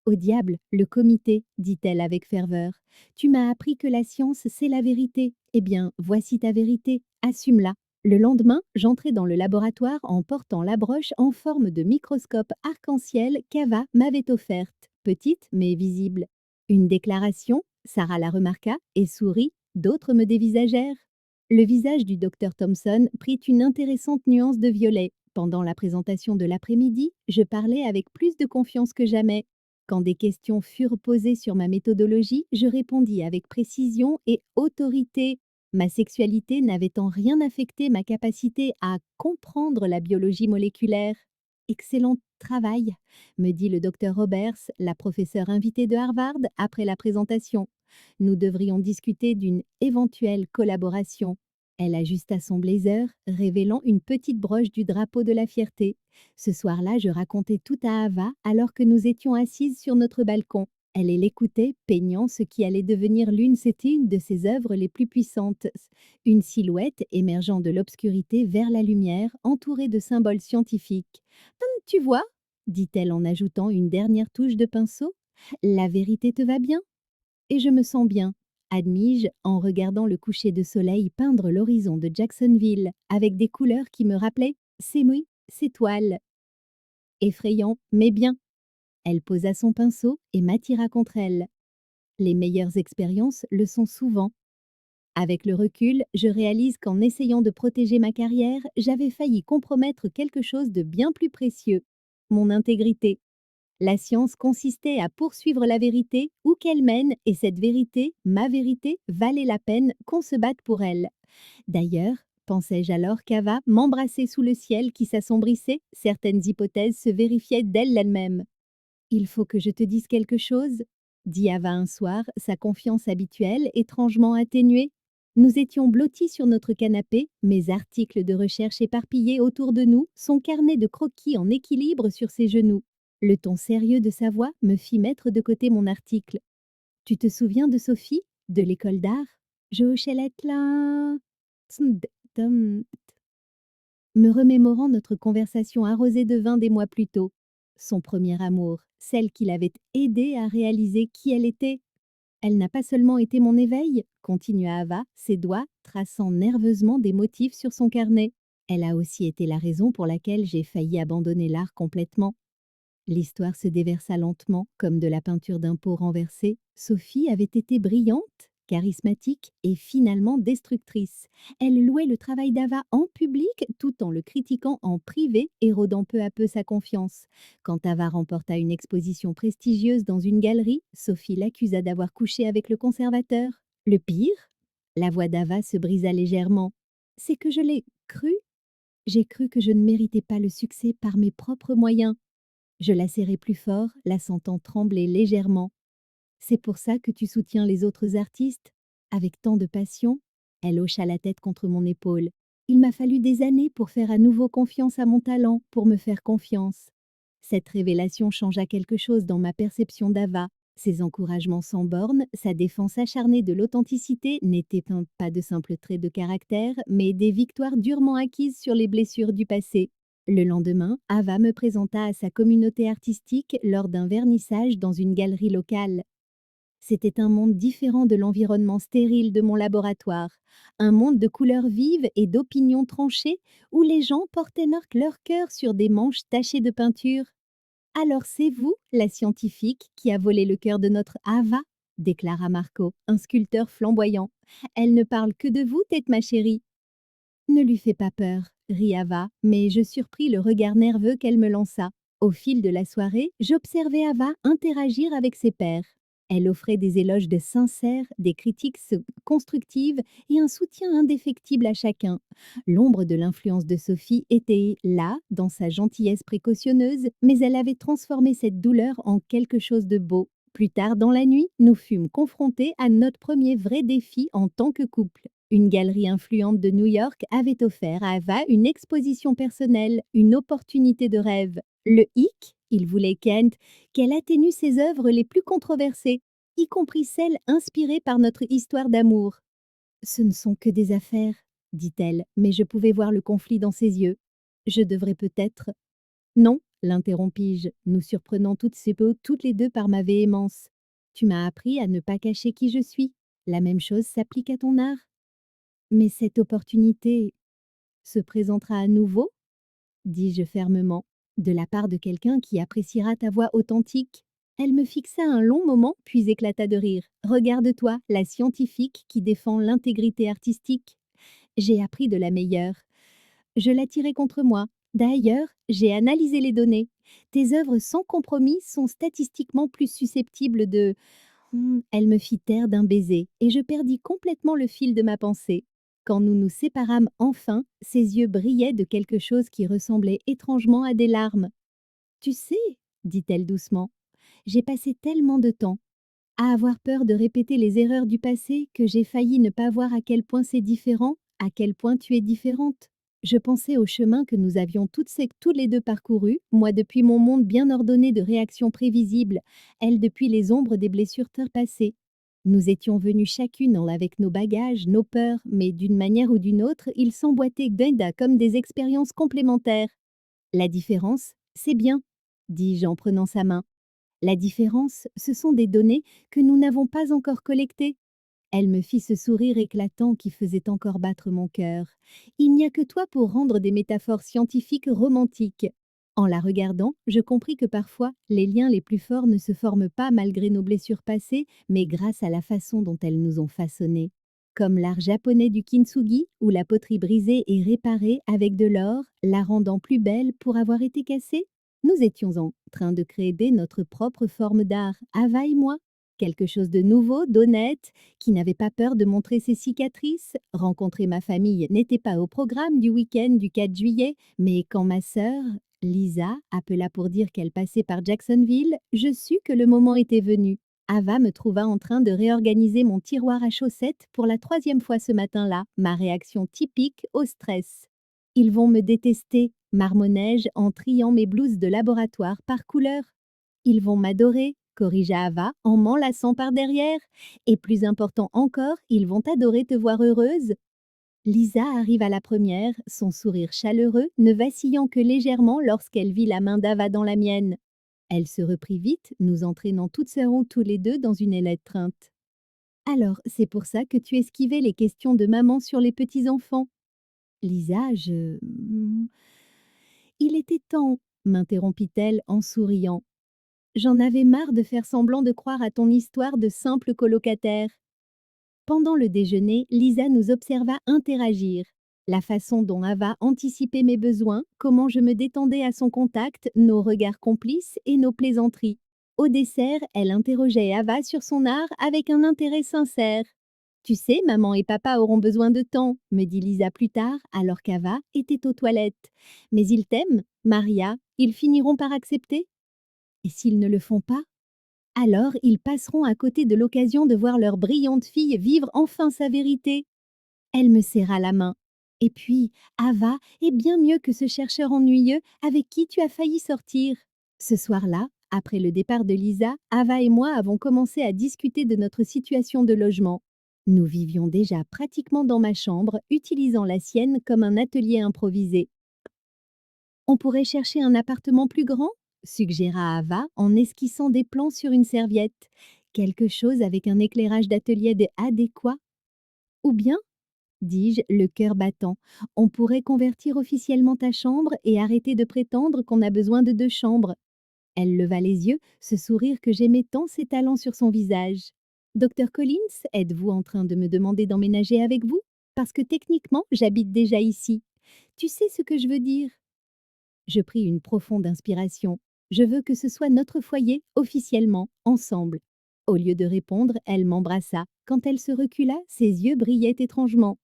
au diable, le comité, dit-elle avec ferveur. Tu m'as appris que la science, c'est la vérité. Eh bien, voici ta vérité, assume-la. Le lendemain, j'entrai dans le laboratoire en portant la broche en forme de microscope arc-en-ciel qu'Ava m'avait offerte, petite mais visible. Une déclaration, Sarah la remarqua et sourit, d'autres me dévisagèrent. Le visage du docteur Thomson prit une intéressante nuance de violet. Pendant la présentation de l'après-midi, je parlais avec plus de confiance que jamais. Quand des questions furent posées sur ma méthodologie, je répondis avec précision et autorité. Ma sexualité n'avait en rien affecté ma capacité à comprendre la biologie moléculaire. Excellent travail, me dit le docteur Roberts, la professeure invitée de Harvard, après la présentation. Nous devrions discuter d'une éventuelle collaboration. Elle ajusta son blazer, révélant une petite broche du drapeau de la fierté. Ce soir-là, je racontais tout à Ava alors que nous étions assises sur notre balcon. Elle l'écoutait, peignant ce qui allait devenir c'était une de ses œuvres les plus puissantes. Une silhouette émergeant de l'obscurité vers la lumière, entourée de symboles scientifiques. Tu vois, dit-elle en ajoutant une dernière touche de pinceau, la vérité te va bien? Et je me sens bien, admis-je en regardant le coucher de soleil peindre l'horizon de Jacksonville avec des couleurs qui me rappelaient ses toiles. Effrayant, mais bien. Elle posa son pinceau et m'attira contre elle. Les meilleures expériences le sont souvent. Avec le recul, je réalise qu'en essayant de protéger ma carrière, j'avais failli compromettre quelque chose de bien plus précieux, mon intégrité. La science consistait à poursuivre la vérité où qu'elle mène et cette vérité, ma vérité, valait la peine qu'on se batte pour elle. D'ailleurs, pensais-je alors qu'Ava m'embrassait sous le ciel qui s'assombrissait, certaines hypothèses se vérifiaient d'elle-même. Il faut que je te dise quelque chose, dit Ava un soir, sa confiance habituelle étrangement atténuée. Nous étions blottis sur notre canapé, mes articles de recherche éparpillés autour de nous, son carnet de croquis en équilibre sur ses genoux. Le ton sérieux de sa voix me fit mettre de côté mon article. Tu te souviens de Sophie, de l'école d'art? Je hochai la tête, me remémorant notre conversation arrosée de vin des mois plus tôt. Son premier amour, celle qui l'avait aidé à réaliser qui elle était. Elle n'a pas seulement été mon éveil, continua Ava, ses doigts traçant nerveusement des motifs sur son carnet. Elle a aussi été la raison pour laquelle j'ai failli abandonner l'art complètement. L'histoire se déversa lentement, comme de la peinture d'un pot renversé. Sophie avait été brillante, charismatique et finalement destructrice. Elle louait le travail d'Ava en public tout en le critiquant en privé, érodant peu à peu sa confiance. Quand Ava remporta une exposition prestigieuse dans une galerie, Sophie l'accusa d'avoir couché avec le conservateur. Le pire, la voix d'Ava se brisa légèrement. C'est que je l'ai cru. J'ai cru que je ne méritais pas le succès par mes propres moyens. Je la serrai plus fort, la sentant trembler légèrement. C'est pour ça que tu soutiens les autres artistes avec tant de passion? Elle hocha la tête contre mon épaule. Il m'a fallu des années pour faire à nouveau confiance à mon talent, pour me faire confiance. Cette révélation changea quelque chose dans ma perception d'Ava. Ses encouragements sans bornes, sa défense acharnée de l'authenticité n'étaient pas de simples traits de caractère, mais des victoires durement acquises sur les blessures du passé. Le lendemain, Ava me présenta à sa communauté artistique lors d'un vernissage dans une galerie locale. C'était un monde différent de l'environnement stérile de mon laboratoire, un monde de couleurs vives et d'opinions tranchées où les gens portaient leur cœur sur des manches tachées de peinture. Alors c'est vous, la scientifique, qui a volé le cœur de notre Ava, déclara Marco, un sculpteur flamboyant. Elle ne parle que de vous, tête ma chérie. Ne lui fais pas peur, rit Ava, mais je surpris le regard nerveux qu'elle me lança. Au fil de la soirée, j'observais Ava interagir avec ses pairs. Elle offrait des éloges de sincères, des critiques constructives et un soutien indéfectible à chacun. L'ombre de l'influence de Sophie était là, dans sa gentillesse précautionneuse, mais elle avait transformé cette douleur en quelque chose de beau. Plus tard dans la nuit, nous fûmes confrontés à notre premier vrai défi en tant que couple. Une galerie influente de New York avait offert à Ava une exposition personnelle, une opportunité de rêve. Le hic, il voulait qu'elle atténue ses œuvres les plus controversées, y compris celles inspirées par notre histoire d'amour. Ce ne sont que des affaires, dit-elle, mais je pouvais voir le conflit dans ses yeux. Je devrais peut-être. Non, l'interrompis-je, nous surprenant toutes les deux par ma véhémence. Tu m'as appris à ne pas cacher qui je suis. La même chose s'applique à ton art. Mais cette opportunité se présentera à nouveau, dis-je fermement, de la part de quelqu'un qui appréciera ta voix authentique. Elle me fixa un long moment, puis éclata de rire. Regarde-toi, la scientifique qui défend l'intégrité artistique. J'ai appris de la meilleure. Je l'attirai contre moi. D'ailleurs, j'ai analysé les données. Tes œuvres sans compromis sont statistiquement plus susceptibles de... Elle me fit taire d'un baiser, et je perdis complètement le fil de ma pensée. Quand nous nous séparâmes enfin, ses yeux brillaient de quelque chose qui ressemblait étrangement à des larmes. Tu sais, dit-elle doucement, j'ai passé tellement de temps à avoir peur de répéter les erreurs du passé que j'ai failli ne pas voir à quel point c'est différent, à quel point tu es différente. Je pensais au chemin que nous avions tous les deux parcouru, moi depuis mon monde bien ordonné de réactions prévisibles, elle depuis les ombres des blessures passées. Nous étions venues chacune avec nos bagages, nos peurs, mais d'une manière ou d'une autre, ils s'emboîtaient comme des expériences complémentaires. La différence, c'est bien, dis-je en prenant sa main. La différence, ce sont des données que nous n'avons pas encore collectées. Elle me fit ce sourire éclatant qui faisait encore battre mon cœur. Il n'y a que toi pour rendre des métaphores scientifiques romantiques. En la regardant, je compris que parfois, les liens les plus forts ne se forment pas malgré nos blessures passées, mais grâce à la façon dont elles nous ont façonnés. Comme l'art japonais du kintsugi, où la poterie brisée est réparée avec de l'or, la rendant plus belle pour avoir été cassée, nous étions en train de créer notre propre forme d'art, Ava et moi. Quelque chose de nouveau, d'honnête, qui n'avait pas peur de montrer ses cicatrices. Rencontrer ma famille n'était pas au programme du week-end du 4 juillet, mais quand ma sœur, Lisa appela pour dire qu'elle passait par Jacksonville. Je sus que le moment était venu. Ava me trouva en train de réorganiser mon tiroir à chaussettes pour la troisième fois ce matin-là, ma réaction typique au stress. Ils vont me détester, marmonnai-je en triant mes blouses de laboratoire par couleur. Ils vont m'adorer, corrigea Ava en m'enlaçant par derrière. Et plus important encore, ils vont adorer te voir heureuse. Lisa arrive à la première, son sourire chaleureux ne vacillant que légèrement lorsqu'elle vit la main d'Ava dans la mienne. Elle se reprit vite, nous entraînant toutes sœurs tous les deux dans une étreinte. Alors, c'est pour ça que tu esquivais les questions de maman sur les petits-enfants. Lisa, Il était temps, m'interrompit-elle en souriant. J'en avais marre de faire semblant de croire à ton histoire de simple colocataire. Pendant le déjeuner, Lisa nous observa interagir. La façon dont Ava anticipait mes besoins, comment je me détendais à son contact, nos regards complices et nos plaisanteries. Au dessert, elle interrogeait Ava sur son art avec un intérêt sincère. Tu sais, maman et papa auront besoin de temps, me dit Lisa plus tard, alors qu'Ava était aux toilettes. Mais ils t'aiment, Maria, ils finiront par accepter. Et s'ils ne le font pas? Alors ils passeront à côté de l'occasion de voir leur brillante fille vivre enfin sa vérité. Elle me serra la main. Et puis, Ava est bien mieux que ce chercheur ennuyeux avec qui tu as failli sortir. Ce soir-là, après le départ de Lisa, Ava et moi avons commencé à discuter de notre situation de logement. Nous vivions déjà pratiquement dans ma chambre, utilisant la sienne comme un atelier improvisé. On pourrait chercher un appartement plus grand, suggéra Ava en esquissant des plans sur une serviette. Quelque chose avec un éclairage d'atelier adéquat. Ou bien, dis-je, le cœur battant, on pourrait convertir officiellement ta chambre et arrêter de prétendre qu'on a besoin de 2 chambres. Elle leva les yeux, ce sourire que j'aimais tant s'étalant sur son visage. Docteur Collins, êtes-vous en train de me demander d'emménager avec vous? Parce que techniquement, j'habite déjà ici. Tu sais ce que je veux dire? Je pris une profonde inspiration. Je veux que ce soit notre foyer, officiellement, ensemble. Au lieu de répondre, elle m'embrassa. Quand elle se recula, ses yeux brillaient étrangement.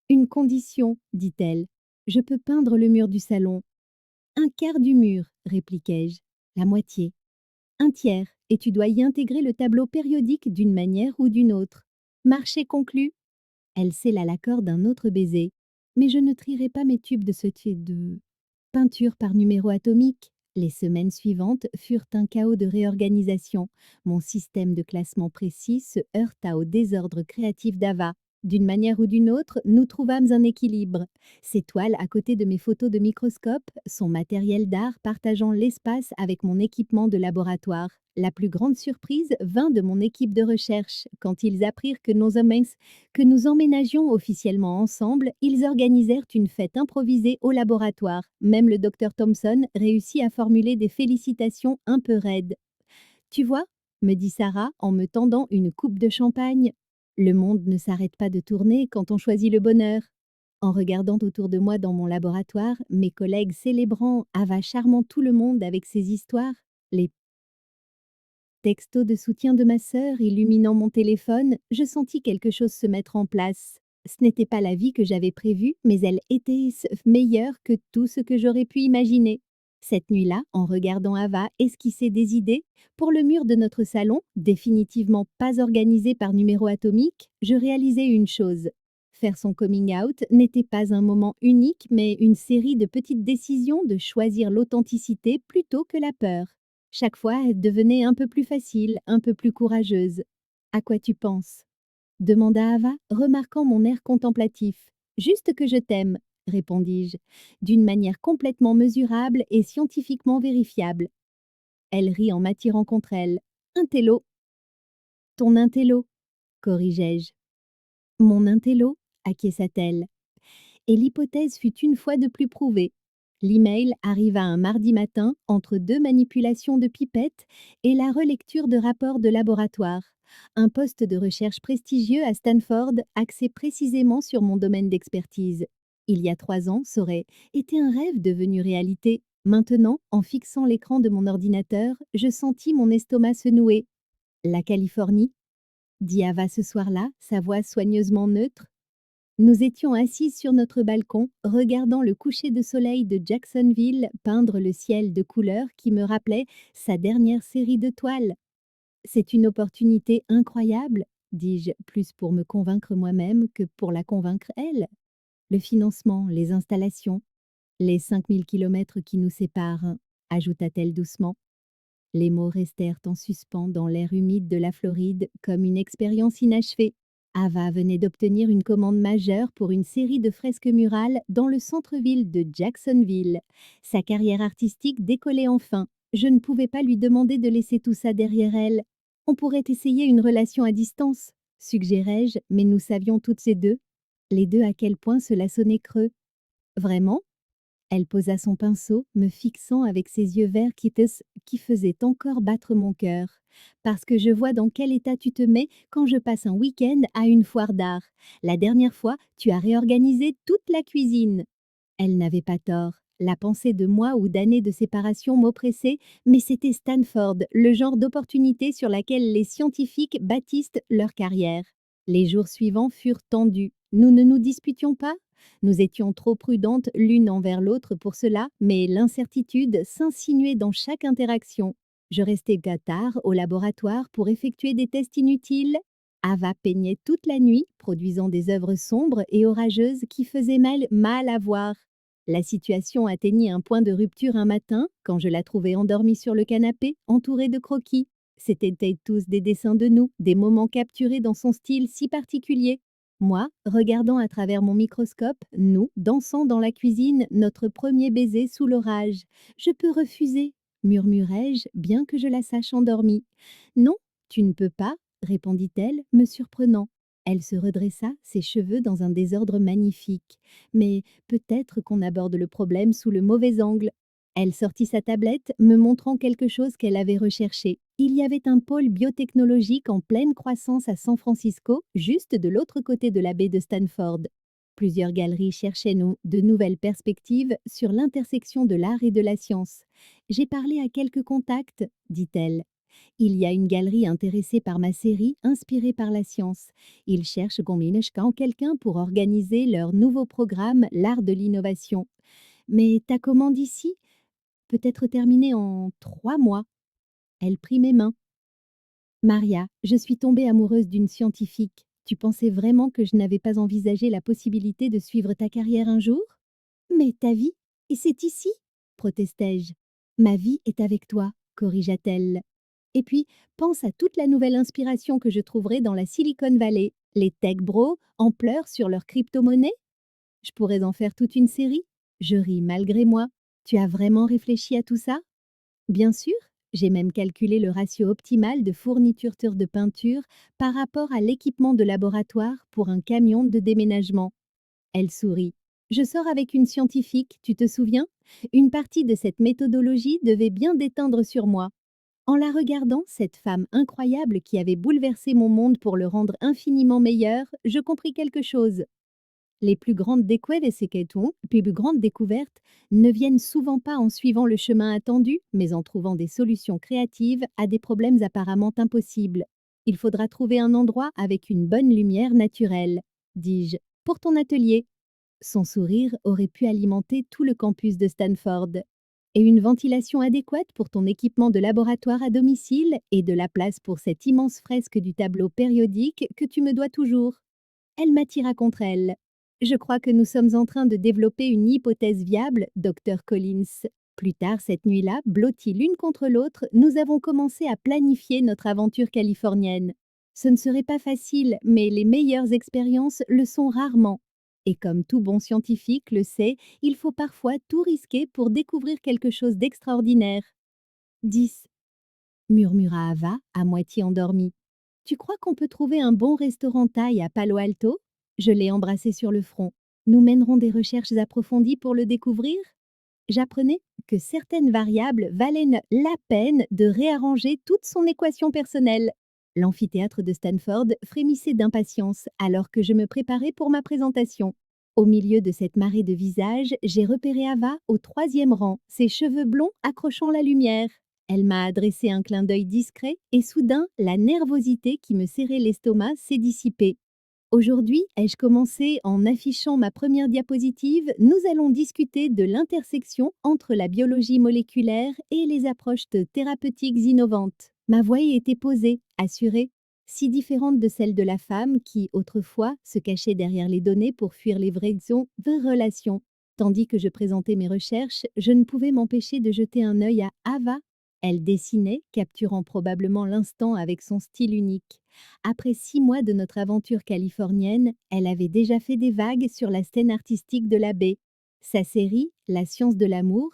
Une condition, dit-elle. Je peux peindre le mur du salon. Un quart du mur, répliquai-je. La moitié. Un tiers, et tu dois y intégrer le tableau périodique d'une manière ou d'une autre. Marché conclu. Elle scella l'accord d'un autre baiser. Mais je ne trierai pas mes tubes de ce type de peinture par numéro atomique. Les semaines suivantes furent un chaos de réorganisation. Mon système de classement précis se heurta au désordre créatif d'Ava. D'une manière ou d'une autre, nous trouvâmes un équilibre. Ses toiles à côté de mes photos de microscope, son matériel d'art partageant l'espace avec mon équipement de laboratoire. La plus grande surprise vint de mon équipe de recherche. Quand ils apprirent que nous emménagions officiellement ensemble, ils organisèrent une fête improvisée au laboratoire. Même le docteur Thompson réussit à formuler des félicitations un peu raides. Tu vois, me dit Sarah en me tendant une coupe de champagne. Le monde ne s'arrête pas de tourner quand on choisit le bonheur. En regardant autour de moi dans mon laboratoire, mes collègues célébrant, Ava charmant tout le monde avec ses histoires, les textos de soutien de ma sœur illuminant mon téléphone, je sentis quelque chose se mettre en place. Ce n'était pas la vie que j'avais prévue, mais elle était meilleure que tout ce que j'aurais pu imaginer. Cette nuit-là, en regardant Ava esquisser des idées, pour le mur de notre salon, définitivement pas organisé par numéro atomique, je réalisais une chose. Faire son coming out n'était pas un moment unique, mais une série de petites décisions de choisir l'authenticité plutôt que la peur. Chaque fois, elle devenait un peu plus facile, un peu plus courageuse. À quoi tu penses? Demanda Ava, remarquant mon air contemplatif. Juste que je t'aime, répondis-je, d'une manière complètement mesurable et scientifiquement vérifiable. Elle rit en m'attirant contre elle. Intello. Ton intello, corrigeai-je. Mon intello, acquiesça-t-elle. Et l'hypothèse fut une fois de plus prouvée. L'email arriva un mardi matin entre 2 manipulations de pipettes et la relecture de rapports de laboratoire. Un poste de recherche prestigieux à Stanford axé précisément sur mon domaine d'expertise. Il y a 3 ans, ça aurait été un rêve devenu réalité. Maintenant, en fixant l'écran de mon ordinateur, je sentis mon estomac se nouer. La Californie, dit Ava ce soir-là, sa voix soigneusement neutre. Nous étions assises sur notre balcon, regardant le coucher de soleil de Jacksonville peindre le ciel de couleurs qui me rappelait sa dernière série de toiles. C'est une opportunité incroyable, dis-je, plus pour me convaincre moi-même que pour la convaincre elle. Le financement, les installations, les 5000 kilomètres qui nous séparent, ajouta-t-elle doucement. Les mots restèrent en suspens dans l'air humide de la Floride comme une expérience inachevée. Ava venait d'obtenir une commande majeure pour une série de fresques murales dans le centre-ville de Jacksonville. Sa carrière artistique décollait enfin. Je ne pouvais pas lui demander de laisser tout ça derrière elle. On pourrait essayer une relation à distance, suggérai-je, mais nous savions toutes les deux à quel point cela sonnait creux. Vraiment? Elle posa son pinceau, me fixant avec ses yeux verts qui faisaient encore battre mon cœur. Parce que je vois dans quel état tu te mets quand je passe un week-end à une foire d'art. La dernière fois, tu as réorganisé toute la cuisine. Elle n'avait pas tort. La pensée de mois ou d'années de séparation m'oppressait, mais c'était Stanford, le genre d'opportunité sur laquelle les scientifiques bâtissent leur carrière. Les jours suivants furent tendus. Nous ne nous disputions pas. Nous étions trop prudentes l'une envers l'autre pour cela, mais l'incertitude s'insinuait dans chaque interaction. Je restais tard au laboratoire pour effectuer des tests inutiles. Ava peignait toute la nuit, produisant des œuvres sombres et orageuses qui faisaient mal à voir. La situation atteignit un point de rupture un matin, quand je la trouvai endormie sur le canapé, entourée de croquis. C'étaient tous des dessins de nous, des moments capturés dans son style si particulier. Moi, regardant à travers mon microscope, nous, dansant dans la cuisine, notre premier baiser sous l'orage. Je peux refuser, murmurai-je, bien que je la sache endormie. Non, tu ne peux pas, répondit-elle, me surprenant. Elle se redressa, ses cheveux dans un désordre magnifique. Mais peut-être qu'on aborde le problème sous le mauvais angle. Elle sortit sa tablette, me montrant quelque chose qu'elle avait recherché. Il y avait un pôle biotechnologique en pleine croissance à San Francisco, juste de l'autre côté de la baie de Stanford. Plusieurs galeries cherchaient de nouvelles perspectives sur l'intersection de l'art et de la science. J'ai parlé à quelques contacts, dit-elle. Il y a une galerie intéressée par ma série, inspirée par la science. Ils cherchent quand quelqu'un pour organiser leur nouveau programme, l'art de l'innovation. Mais ta commande ici peut être terminée en 3 mois. Elle prit mes mains. Maria, je suis tombée amoureuse d'une scientifique. Tu pensais vraiment que je n'avais pas envisagé la possibilité de suivre ta carrière un jour? Mais ta vie, et c'est ici, protestai-je. Ma vie est avec toi, corrigea-t-elle. Et puis, pense à toute la nouvelle inspiration que je trouverai dans la Silicon Valley. Les tech bros en pleurs sur leur crypto-monnaie. Je pourrais en faire toute une série. Je ris malgré moi. Tu as vraiment réfléchi à tout ça? Bien sûr, j'ai même calculé le ratio optimal de fourniture de peinture par rapport à l'équipement de laboratoire pour un camion de déménagement. Elle sourit. Je sors avec une scientifique, tu te souviens? Une partie de cette méthodologie devait bien déteindre sur moi. En la regardant, cette femme incroyable qui avait bouleversé mon monde pour le rendre infiniment meilleur, je compris quelque chose. Les plus grandes plus grandes découvertes ne viennent souvent pas en suivant le chemin attendu, mais en trouvant des solutions créatives à des problèmes apparemment impossibles. Il faudra trouver un endroit avec une bonne lumière naturelle, dis-je, pour ton atelier. Son sourire aurait pu alimenter tout le campus de Stanford. Et une ventilation adéquate pour ton équipement de laboratoire à domicile et de la place pour cette immense fresque du tableau périodique que tu me dois toujours. Elle m'attira contre elle. Je crois que nous sommes en train de développer une hypothèse viable, Dr. Collins. Plus tard cette nuit-là, blottis l'une contre l'autre, nous avons commencé à planifier notre aventure californienne. Ce ne serait pas facile, mais les meilleures expériences le sont rarement. Et comme tout bon scientifique le sait, il faut parfois tout risquer pour découvrir quelque chose d'extraordinaire. 10. Murmura Ava, à moitié endormie. Tu crois qu'on peut trouver un bon restaurant thaï à Palo Alto? Je l'ai embrassé sur le front. Nous mènerons des recherches approfondies pour le découvrir? J'apprenais que certaines variables valaient la peine de réarranger toute son équation personnelle. L'amphithéâtre de Stanford frémissait d'impatience alors que je me préparais pour ma présentation. Au milieu de cette marée de visages, j'ai repéré Ava au 3e rang, ses cheveux blonds accrochant la lumière. Elle m'a adressé un clin d'œil discret et soudain, la nervosité qui me serrait l'estomac s'est dissipée. Aujourd'hui, ai-je commencé en affichant ma première diapositive, nous allons discuter de l'intersection entre la biologie moléculaire et les approches thérapeutiques innovantes. Ma voix y était posée, assurée, si différente de celle de la femme qui, autrefois, se cachait derrière les données pour fuir les vraies relations. Tandis que je présentais mes recherches, je ne pouvais m'empêcher de jeter un œil à Ava. Elle dessinait, capturant probablement l'instant avec son style unique. Après 6 mois de notre aventure californienne, elle avait déjà fait des vagues sur la scène artistique de la baie. Sa série, La science de l'amour,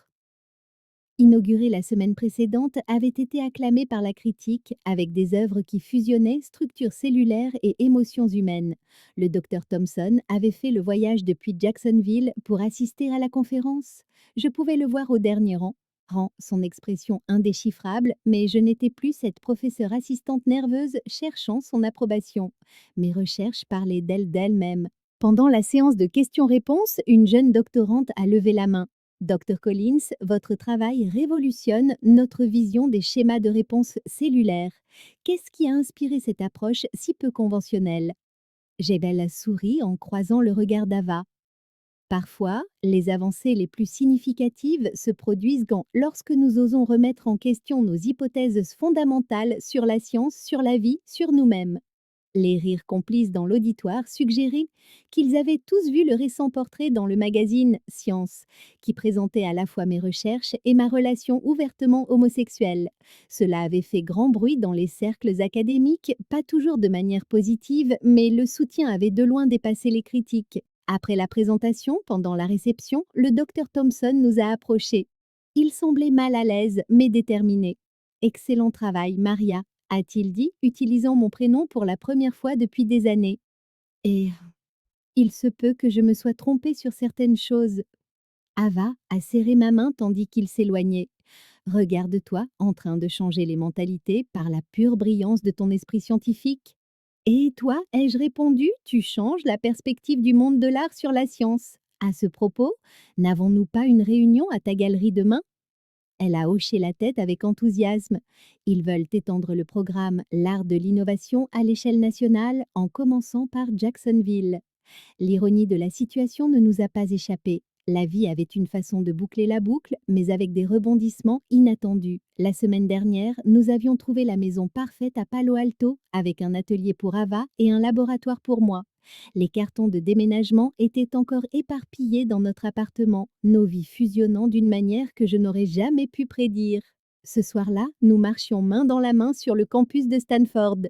inaugurée la semaine précédente, avait été acclamée par la critique avec des œuvres qui fusionnaient structures cellulaires et émotions humaines. Le docteur Thompson avait fait le voyage depuis Jacksonville pour assister à la conférence. Je pouvais le voir au dernier rang, son expression indéchiffrable, mais je n'étais plus cette professeure assistante nerveuse cherchant son approbation. Mes recherches parlaient d'elle-même. Pendant la séance de questions-réponses, une jeune doctorante a levé la main. Dr Collins, votre travail révolutionne notre vision des schémas de réponse cellulaires. Qu'est-ce qui a inspiré cette approche si peu conventionnelle? J'ai belle souri en croisant le regard d'Ava. Parfois, les avancées les plus significatives se produisent lorsque nous osons remettre en question nos hypothèses fondamentales sur la science, sur la vie, sur nous-mêmes. Les rires complices dans l'auditoire suggéraient qu'ils avaient tous vu le récent portrait dans le magazine Science, qui présentait à la fois mes recherches et ma relation ouvertement homosexuelle. Cela avait fait grand bruit dans les cercles académiques, pas toujours de manière positive, mais le soutien avait de loin dépassé les critiques. Après la présentation, pendant la réception, le docteur Thompson nous a approchés. Il semblait mal à l'aise, mais déterminé. Excellent travail, Maria, a-t-il dit, utilisant mon prénom pour la première fois depuis des années. Et il se peut que je me sois trompée sur certaines choses. Ava a serré ma main tandis qu'il s'éloignait. Regarde-toi en train de changer les mentalités par la pure brillance de ton esprit scientifique. Et toi, ai-je répondu, tu changes la perspective du monde de l'art sur la science. À ce propos, n'avons-nous pas une réunion à ta galerie demain? Elle a hoché la tête avec enthousiasme. Ils veulent étendre le programme L'art de l'innovation à l'échelle nationale en commençant par Jacksonville. L'ironie de la situation ne nous a pas échappé. La vie avait une façon de boucler la boucle, mais avec des rebondissements inattendus. La semaine dernière, nous avions trouvé la maison parfaite à Palo Alto, avec un atelier pour Ava et un laboratoire pour moi. Les cartons de déménagement étaient encore éparpillés dans notre appartement, nos vies fusionnant d'une manière que je n'aurais jamais pu prédire. Ce soir-là, nous marchions main dans la main sur le campus de Stanford.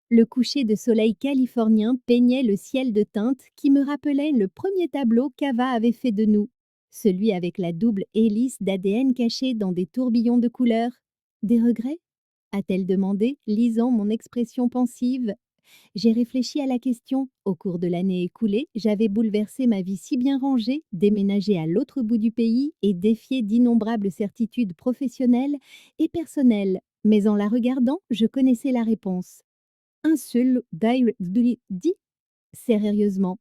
Le coucher de soleil californien peignait le ciel de teintes qui me rappelait le premier tableau qu'Ava avait fait de nous, celui avec la double hélice d'ADN cachée dans des tourbillons de couleurs. Des regrets? A-t-elle demandé, lisant mon expression pensive. J'ai réfléchi à la question. Au cours de l'année écoulée, j'avais bouleversé ma vie si bien rangée, déménagé à l'autre bout du pays et défié d'innombrables certitudes professionnelles et personnelles. Mais en la regardant, je connaissais la réponse. Un seul dit sérieusement.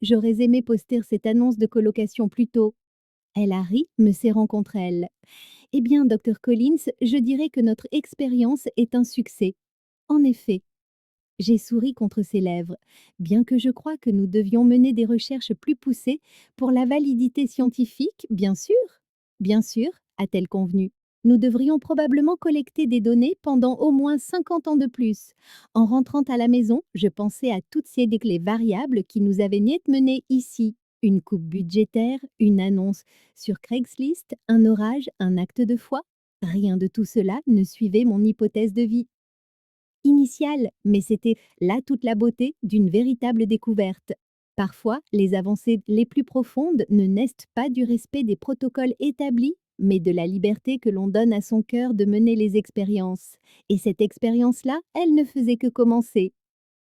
J'aurais aimé poster cette annonce de colocation plus tôt. Elle a ri, me serrant contre elle. Eh bien, Dr Collins, je dirais que notre expérience est un succès. En effet, j'ai souri contre ses lèvres, bien que je crois que nous devions mener des recherches plus poussées pour la validité scientifique, bien sûr, a-t-elle convenu. Nous devrions probablement collecter des données pendant au moins 50 ans de plus. En rentrant à la maison, je pensais à toutes ces clés variables qui nous avaient menées ici. Une coupe budgétaire, une annonce sur Craigslist, un orage, un acte de foi. Rien de tout cela ne suivait mon hypothèse de vie initiale, mais c'était là toute la beauté d'une véritable découverte. Parfois, les avancées les plus profondes ne naissent pas du respect des protocoles établis, mais de la liberté que l'on donne à son cœur de mener les expériences. Et cette expérience-là, elle ne faisait que commencer.